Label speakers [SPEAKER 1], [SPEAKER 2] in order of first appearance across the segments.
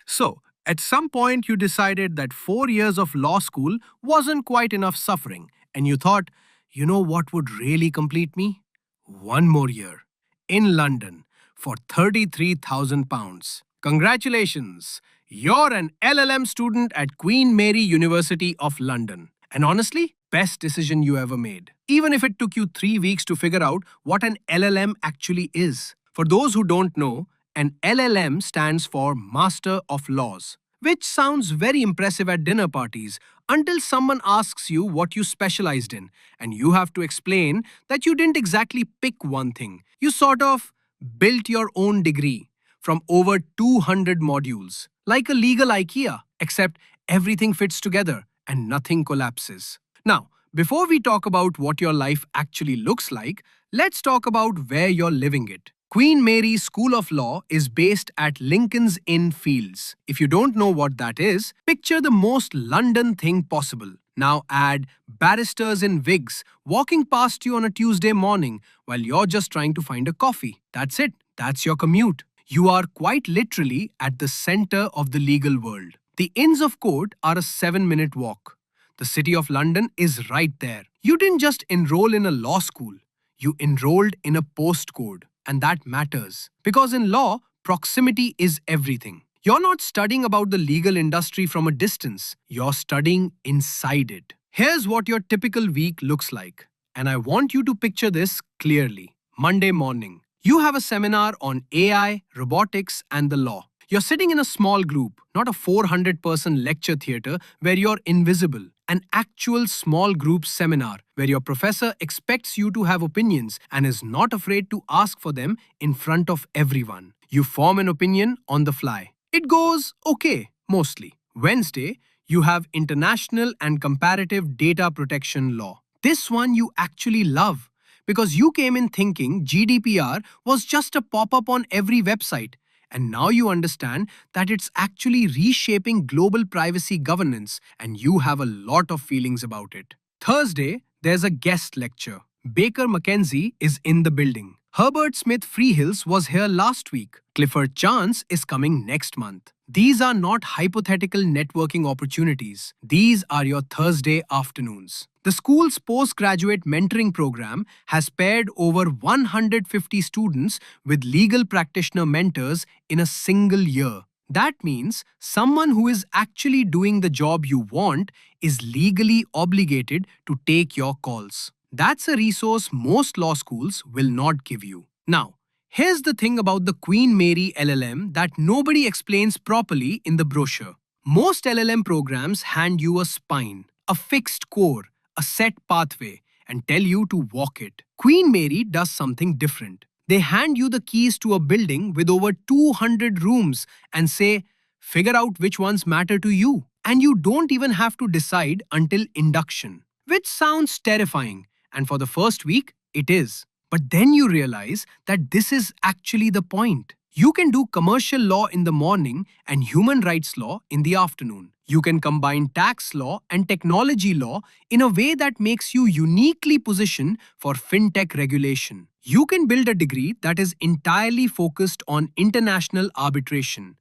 [SPEAKER 1] So, at some point, you decided that 4 years of law school wasn't quite enough suffering, and you thought, you know what would really complete me? One more year in London for £33,000. Congratulations! You're an LLM student at Queen Mary University of London. And honestly, best decision you ever made. Even if it took you 3 weeks to figure out what an LLM actually is. For those who don't know, an LLM stands for Master of Laws, which sounds very impressive at dinner parties until someone asks you what you specialized in, and you have to explain that you didn't exactly pick one thing. You sort of built your own degree from over 200 modules, like a legal IKEA, except everything fits together and nothing collapses. Now, before we talk about what your life actually looks like, let's talk about where you're living it. Queen Mary School of Law is based at Lincoln's Inn Fields. If you don't know what that is, picture the most London thing possible. Now add barristers in wigs walking past you on a Tuesday morning while you're just trying to find a coffee. That's it. That's your commute. You are quite literally at the center of the legal world. The Inns of Court are a 7-minute walk. The City of London is right there. You didn't just enroll in a law school, you enrolled in a postcode. And that matters. Because in law, proximity is everything. You're not studying about the legal industry from a distance, you're studying inside it. Here's what your typical week looks like. And I want you to picture this clearly. Monday morning, you have a seminar on AI, robotics, and the law. You're sitting in a small group, not a 400-person lecture theater where you're invisible. An actual small group seminar where your professor expects you to have opinions and is not afraid to ask for them in front of everyone. You form an opinion on the fly. It goes okay, mostly. Wednesday, you have International and Comparative Data Protection Law. This one you actually love because you came in thinking GDPR was just a pop-up on every website. And now you understand that it's actually reshaping global privacy governance, and you have a lot of feelings about it. Thursday, there's a guest lecture. Baker McKenzie is in the building. Herbert Smith Freehills was here last week. Clifford Chance is coming next month. These are not hypothetical networking opportunities. These are your Thursday afternoons. The school's postgraduate mentoring program has paired over 150 students with legal practitioner mentors in a single year. That means someone who is actually doing the job you want is legally obligated to take your calls. That's a resource most law schools will not give you. Now, here's the thing about the Queen Mary LLM that nobody explains properly in the brochure. Most LLM programs hand you a spine, a fixed core, a set pathway, and tell you to walk it. Queen Mary does something different. They hand you the keys to a building with over 200 rooms and say, figure out which ones matter to you. And you don't even have to decide until induction, which sounds terrifying. And for the first week, it is. But then you realize that this is actually the point. You can do commercial law in the morning and human rights law in the afternoon. You can combine tax law and technology law in a way that makes you uniquely positioned for fintech regulation. You can build a degree that is entirely focused on international arbitration,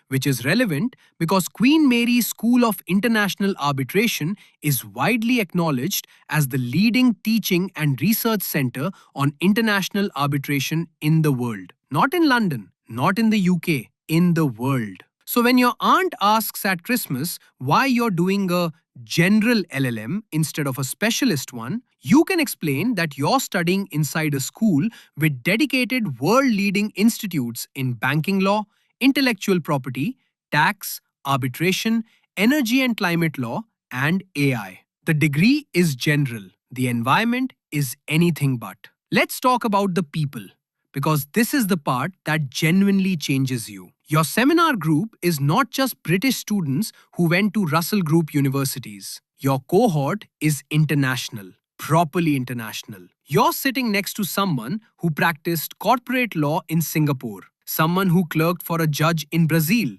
[SPEAKER 1] which is relevant because Queen Mary School of International Arbitration is widely acknowledged as the leading teaching and research center on international arbitration in the world. Not in London, not in the UK, in the world. So when your aunt asks at Christmas why you're doing a general LLM instead of a specialist one, you can explain that you're studying inside a school with dedicated world-leading institutes in banking law, intellectual property, tax, arbitration, energy and climate law, and AI. The degree is general. The environment is anything but. Let's talk about the people, because this is the part that genuinely changes you. Your seminar group is not just British students who went to Russell Group universities. Your cohort is international, properly international. You're sitting next to someone who practiced corporate law in Singapore, someone who clerked for a judge in Brazil,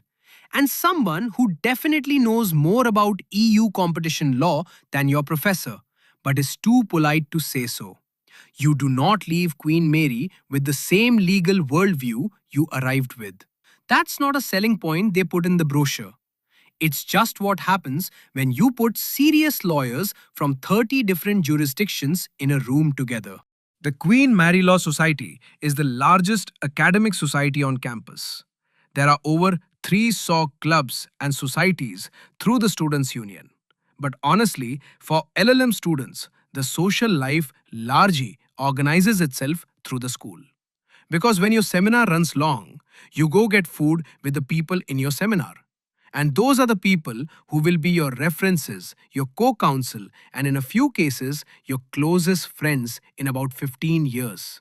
[SPEAKER 1] and someone who definitely knows more about EU competition law than your professor, but is too polite to say so. You do not leave Queen Mary with the same legal worldview you arrived with. That's not a selling point they put in the brochure. It's just what happens when you put serious lawyers from 30 different jurisdictions in a room together. The Queen Mary Law Society is the largest academic society on campus. There are over 300 clubs and societies through the Students' Union. But honestly, for LLM students, the social life largely organizes itself through the school. Because when your seminar runs long, you go get food with the people in your seminar. And those are the people who will be your references, your co counsel, and in a few cases, your closest friends in about 15 years.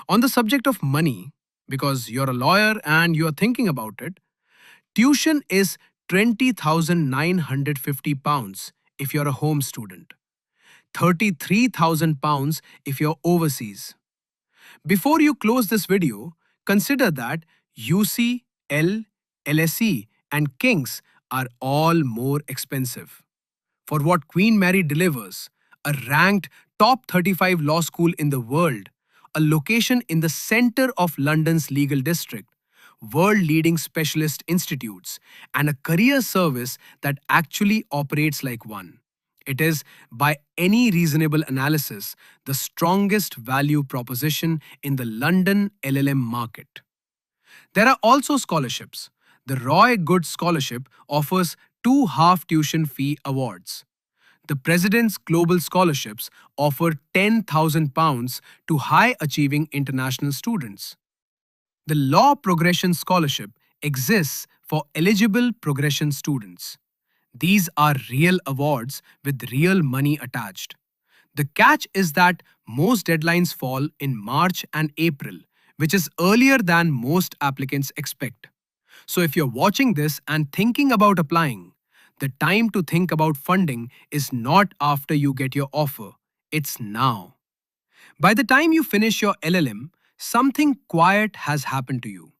[SPEAKER 1] On the subject of money, because you're a lawyer and you're thinking about it, tuition is £20,950 if you're a home student, £33,000 if you're overseas. Before you close this video, consider that UC, L, LSE, and King's are all more expensive. For what Queen Mary delivers, a ranked top 35 law school in the world, a location in the center of London's legal district, world-leading specialist institutes, and a career service that actually operates like one. It is, by any reasonable analysis, the strongest value proposition in the London LLM market. There are also scholarships. The Roy Good Scholarship offers 2 half tuition fee awards. The President's Global Scholarships offer £10,000 to high achieving international students. The Law Progression Scholarship exists for eligible progression students. These are real awards with real money attached. The catch is that most deadlines fall in March and April, which is earlier than most applicants expect. So if you're watching this and thinking about applying, the time to think about funding is not after you get your offer, it's now. By the time you finish your LLM, something quiet has happened to you.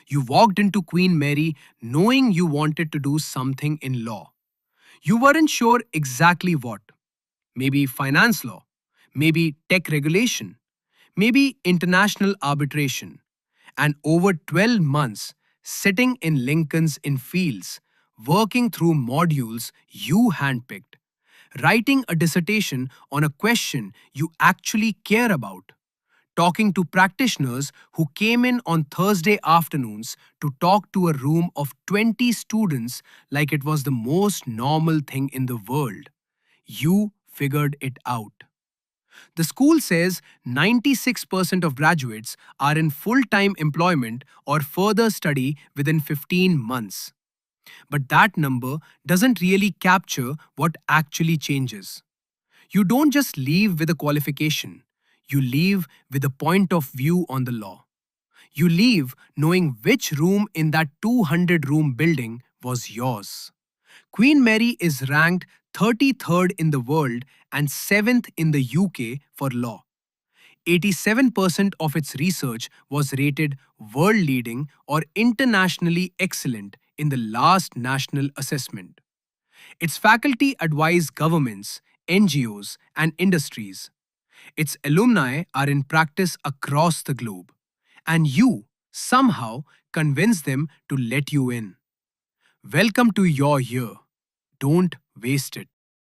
[SPEAKER 1] You walked into Queen Mary knowing you wanted to do something in law. You weren't sure exactly what. Maybe finance law, maybe tech regulation, maybe international arbitration. And over 12 months, sitting in Lincoln's Inn Fields, working through modules you handpicked, writing a dissertation on a question you actually care about, talking to practitioners who came in on Thursday afternoons to talk to a room of 20 students like it was the most normal thing in the world. You figured it out. The school says 96% of graduates are in full-time employment or further study within 15 months. But that number doesn't really capture what actually changes. You don't just leave with a qualification. You leave with a point of view on the law. You leave knowing which room in that 200-room building was yours. Queen Mary is ranked 33rd in the world and 7th in the UK for law. 87% of its research was rated world leading or internationally excellent in the last national assessment. Its faculty advise governments, NGOs, and industries. Its alumni are in practice across the globe. And you, somehow, convince them to let you in. Welcome to your year. Don't waste it.